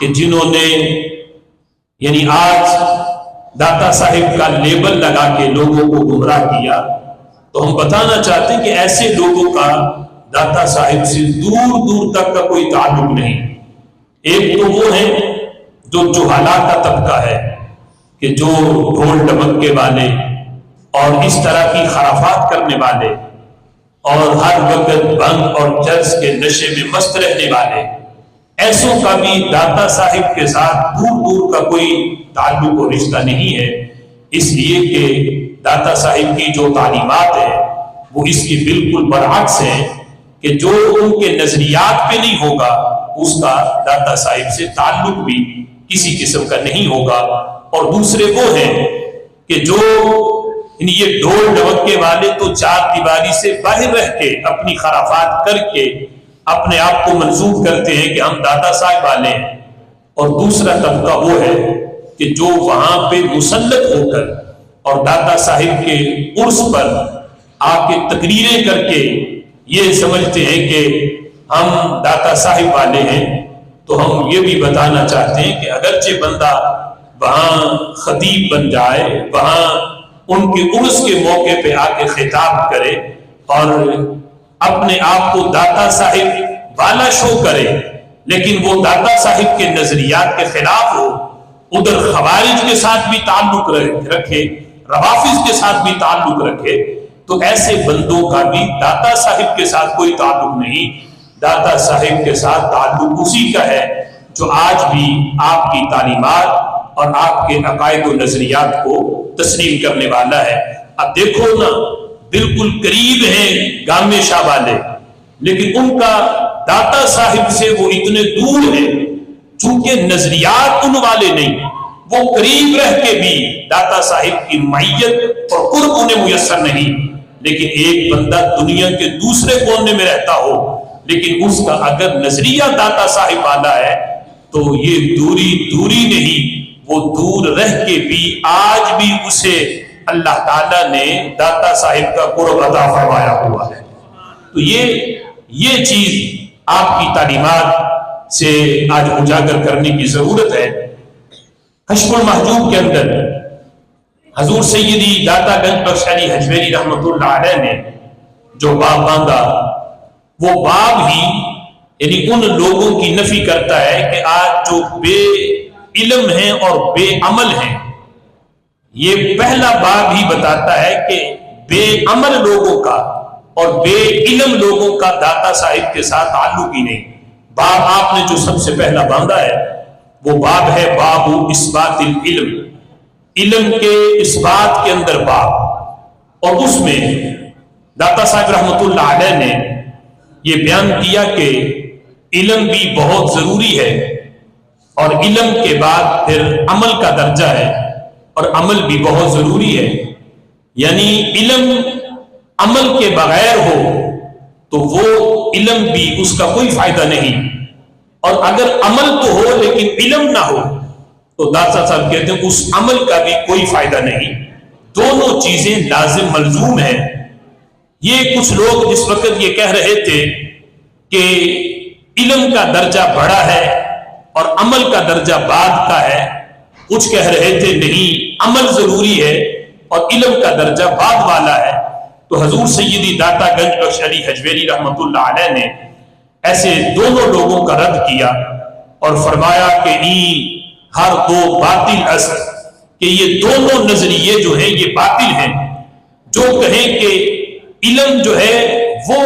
کہ جنہوں نے یعنی آج داتا صاحب کا لیبل لگا کے لوگوں کو گمراہ کیا، تو ہم بتانا چاہتے ہیں کہ ایسے لوگوں کا داتا صاحب سے دور دور تک کا کوئی تعلق نہیں۔ ایک تو وہ ہیں جو جہالا کا طبقہ ہے کہ جو ڈھول ڈمکے والے اور اس طرح کی خرافات کرنے والے اور ہر وقت بھنگ اور چرس کے نشے میں مست رہنے والے، ایسوں کا بھی داتا صاحب کے ساتھ دور دور کا کوئی تعلق اور رشتہ نہیں ہے، اس لیے کہ داتا صاحب کی جو تعلیمات ہے وہ اس کی بالکل برعکس ہے کہ جو ان کے نظریات پہ نہیں ہوگا اس کا داتا صاحب سے تعلق بھی کسی قسم کا نہیں ہوگا۔ اور دوسرے وہ ہیں کہ جو یہ ڈھول ڈھمکے والے تو چار دیواری سے باہر رہ کے اپنی خرافات کر کے اپنے آپ کو منسوب کرتے ہیں کہ ہم داتا صاحب والے ہیں، اور دوسرا طبقہ وہ ہے کہ جو وہاں پہ مسلط ہو کر اور داتا صاحب کے عرس پر آ کے تقریریں کر کے یہ سمجھتے ہیں کہ ہم داتا صاحب والے ہیں۔ تو ہم یہ بھی بتانا چاہتے ہیں کہ اگرچہ بندہ وہاں خطیب بن جائے، وہاں ان کے عرس کے موقع پہ آ کے خطاب کرے اور اپنے آپ کو داتا صاحب والا شو کرے، لیکن وہ داتا صاحب کے نظریات کے خلاف ہو، ادھر خوارج کے ساتھ بھی تعلق رکھے، روافظ کے ساتھ بھی تعلق رکھے، تو ایسے بندوں کا بھی داتا صاحب کے ساتھ کوئی تعلق نہیں۔ داتا صاحب کے ساتھ تعلق اسی کا ہے جو آج بھی آپ کی تعلیمات اور آپ کے عقائد و نظریات کو تسلیم کرنے والا ہے۔ اب دیکھو نا، بالکل قریب ہیں گامے شاہ والے، لیکن ان کا داتا صاحب سے وہ اتنے دور ہیں چونکہ نظریات ان والے نہیں، وہ قریب رہ کے بھی داتا صاحب کی معیت اور قرب انہیں میسر نہیں۔ لیکن ایک بندہ دنیا کے دوسرے کونے میں رہتا ہو لیکن اس کا اگر نظریہ داتا صاحب والا ہے تو یہ دوری نہیں، وہ دور رہ کے بھی آج بھی اسے اللہ تعالیٰ نے داتا صاحب کا قرب عطا فرمایا ہوا ہے۔ تو یہ چیز آپ کی تعلیمات سے آج اجاگر کرنے کی ضرورت ہے۔ کشف المحجوب کے اندر حضور سیدی داتا گنج بخش علی حجویری رحمۃ اللہ علیہ نے جو باب باندھا، وہ باب ہی یعنی ان لوگوں کی نفی کرتا ہے کہ آج جو بے علم ہیں اور بے عمل ہیں، یہ پہلا باب ہی بتاتا ہے کہ بے عمل لوگوں کا اور بے علم لوگوں کا داتا صاحب کے ساتھ تعلق ہی نہیں۔ باب آپ نے جو سب سے پہلا باندھا ہے وہ باب ہے باب اثبات العلم، علم کے اثبات کے اندر باب، اور اس میں داتا صاحب رحمۃ اللہ علیہ نے یہ بیان کیا کہ علم بھی بہت ضروری ہے اور علم کے بعد پھر عمل کا درجہ ہے اور عمل بھی بہت ضروری ہے، یعنی علم عمل کے بغیر ہو تو وہ علم بھی اس کا کوئی فائدہ نہیں، اور اگر عمل تو ہو لیکن علم نہ ہو تو داتا صاحب کہتے ہیں اس عمل کا بھی کوئی فائدہ نہیں۔ دونوں چیزیں لازم ملزوم ہیں۔ یہ کچھ لوگ اس وقت یہ کہہ رہے تھے کہ علم کا درجہ بڑا ہے اور عمل کا درجہ بعد کا ہے، کچھ کہہ رہے تھے نہیں عمل ضروری ہے اور علم کا درجہ بعد والا ہے۔ تو حضور سیدی داتا گنج بخش علی حجویری رحمۃ اللہ علیہ نے ایسے دونوں لوگوں کا رد کیا اور فرمایا کہ ہر دو باطل اصل، کہ یہ دونوں نظریے جو ہیں یہ باطل ہیں۔ جو کہیں کہ علم جو ہے وہ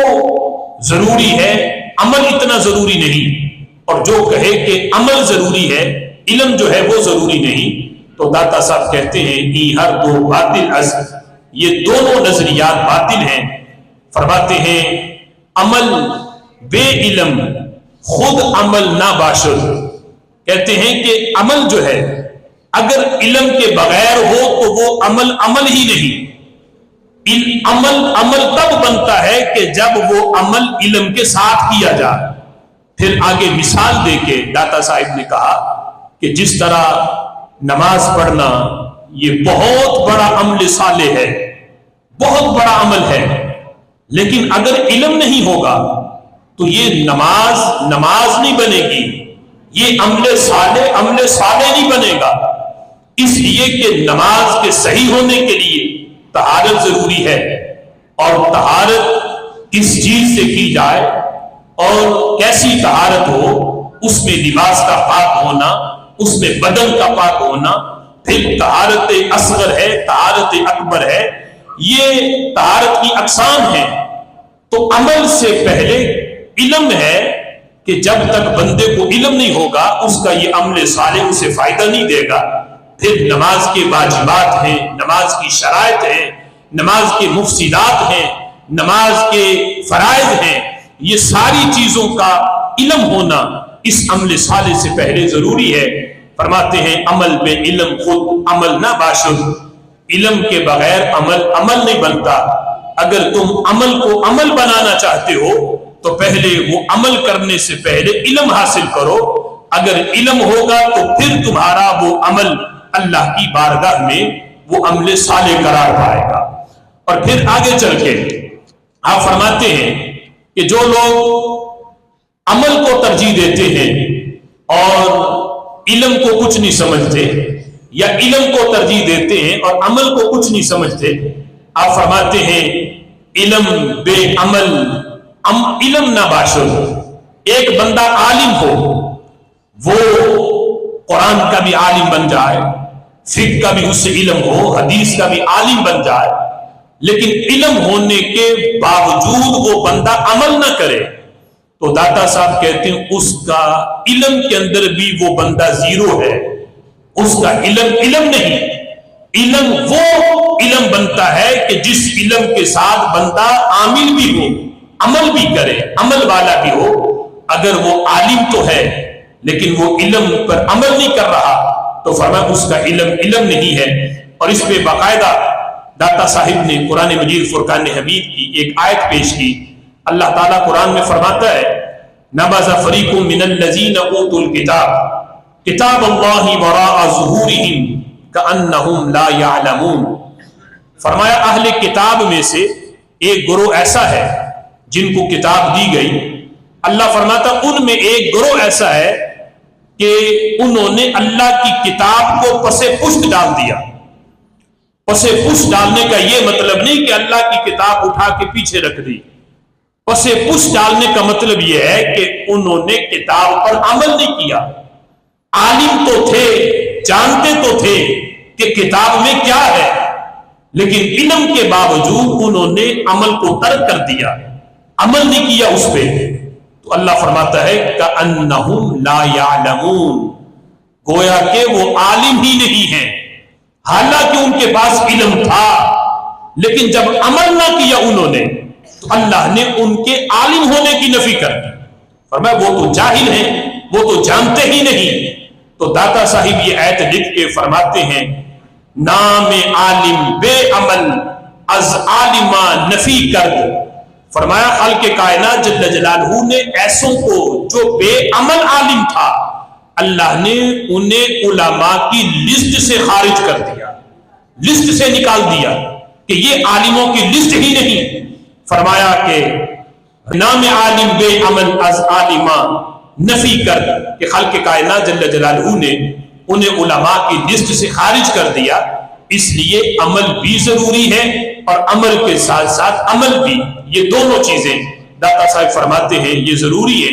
ضروری ہے، عمل اتنا ضروری نہیں، اور جو کہے کہ عمل ضروری ہے، علم جو ہے وہ ضروری نہیں، تو داتا صاحب کہتے ہیں ہر دو باطل اصل، یہ دونوں نظریات باطل ہیں۔ فرماتے ہیں عمل بے علم خود عمل نہ باشد، کہتے ہیں کہ عمل جو ہے اگر علم کے بغیر ہو تو وہ عمل ہی نہیں۔ عمل تب بنتا ہے کہ جب وہ عمل علم کے ساتھ کیا جائے۔ پھر آگے مثال دے کے داتا صاحب نے کہا کہ جس طرح نماز پڑھنا یہ بہت بڑا عمل صالح ہے، بہت بڑا عمل ہے، لیکن اگر علم نہیں ہوگا تو یہ نماز نہیں بنے گی، یہ عمل صالح نہیں بنے گا، اس لیے کہ نماز کے صحیح ہونے کے لیے طہارت ضروری ہے، اور طہارت کس چیز سے کی جائے اور کیسی طہارت ہو، اس میں لباس کا پاک ہونا، اس میں بدن کا پاک ہونا، پھر طہارت اصغر ہے، طہارت اکبر ہے، یہ طہارت کی اقسام ہیں۔ تو عمل سے پہلے علم ہے کہ جب تک بندے کو علم نہیں ہوگا اس کا یہ عمل صالح اسے فائدہ نہیں دے گا۔ پھر نماز کے واجبات ہیں، نماز کی شرائط ہیں، نماز کے مفسدات ہیں، نماز کے فرائض ہیں، یہ ساری چیزوں کا علم ہونا اس عمل صالح سے پہلے ضروری ہے۔ فرماتے ہیں عمل میں علم خود عمل نہ باشد، علم کے بغیر عمل نہیں بنتا۔ اگر تم عمل کو عمل بنانا چاہتے ہو تو پہلے وہ عمل کرنے سے پہلے علم حاصل کرو، اگر علم ہوگا تو پھر تمہارا وہ عمل اللہ کی بارگاہ میں وہ عمل صالح قرار پائے گا۔ اور پھر آگے چل کے آپ فرماتے ہیں کہ جو لوگ عمل کو ترجیح دیتے ہیں اور علم کو کچھ نہیں سمجھتے، یا علم کو ترجیح دیتے ہیں اور عمل کو کچھ نہیں سمجھتے، آپ فرماتے ہیں علم بے عمل علم نہ باشد۔ ایک بندہ عالم ہو، وہ قرآن کا بھی عالم بن جائے، فقہ کا بھی اس سے علم ہو، حدیث کا بھی عالم بن جائے، لیکن علم ہونے کے باوجود وہ بندہ عمل نہ کرے تو داتا صاحب کہتے ہیں اس کا علم کے اندر بھی وہ بندہ زیرو ہے، اس کا علم نہیں۔ علم وہ علم بنتا ہے کہ جس علم کے ساتھ بندہ عامل بھی ہو، عمل بھی کرے، عمل والا بھی ہو۔ اگر وہ عالم تو ہے لیکن وہ علم پر عمل نہیں کر رہا تو فرمایا اس کا علم نہیں ہے۔ اور اس پہ باقاعدہ داتا صاحب نے قرآن مجید فرقان حمید کی ایک آیت پیش کی۔ اللہ تعالیٰ قرآن میں فرماتا ہے نبذ فریق من الذین اوتوا الکتاب کتاب اللہ وراء ظہورہم کأنہم لا یعلمون۔ فرمایا اہل کتاب میں سے ایک گروہ ایسا ہے جن کو کتاب دی گئی، اللہ فرماتا ان میں ایک گروہ ایسا ہے کہ انہوں نے اللہ کی کتاب کو پس پشت ڈال دیا۔ پس پشت ڈالنے کا یہ مطلب نہیں کہ اللہ کی کتاب اٹھا کے پیچھے رکھ دی، پس پشت ڈالنے کا مطلب یہ ہے کہ انہوں نے کتاب پر عمل نہیں کیا۔ عالم تو تھے، جانتے تو تھے کہ کتاب میں کیا ہے، لیکن علم کے باوجود انہوں نے عمل کو ترک کر دیا، عمل نہیں کیا اس پہ۔ تو اللہ فرماتا ہے کأنہم لا یعلمون، گویا کہ وہ عالم ہی نہیں ہیں، حالانکہ ان کے پاس علم تھا لیکن جب عمل نہ کیا انہوں نے تو اللہ نے ان کے عالم ہونے کی نفی کر دی۔ فرمایا وہ تو جاہل ہیں، وہ تو جانتے ہی نہیں۔ تو داتا صاحب یہ آیت لکھ کے فرماتے ہیں نام عالم بے عمل از عالمہ نفی کر دو۔ فرمایا خالق کائنات جل جلالہ نے ایسوں کو جو بے عمل عالم تھا اللہ نے انہیں علماء کی لسٹ سے خارج کر دیا، لسٹ سے نکال دیا کہ یہ عالموں کی لسٹ ہی نہیں۔ فرمایا کہ نام عالم بے عمل از عالمہ نفی کر کہ خالق کائنات جل جلالہ نے انہیں علماء کی لسٹ سے خارج کر دیا۔ اس لیے عمل بھی ضروری ہے اور عمل کے ساتھ ساتھ عمل بھی، یہ دونوں چیزیں داتا صاحب فرماتے ہیں یہ ضروری ہے۔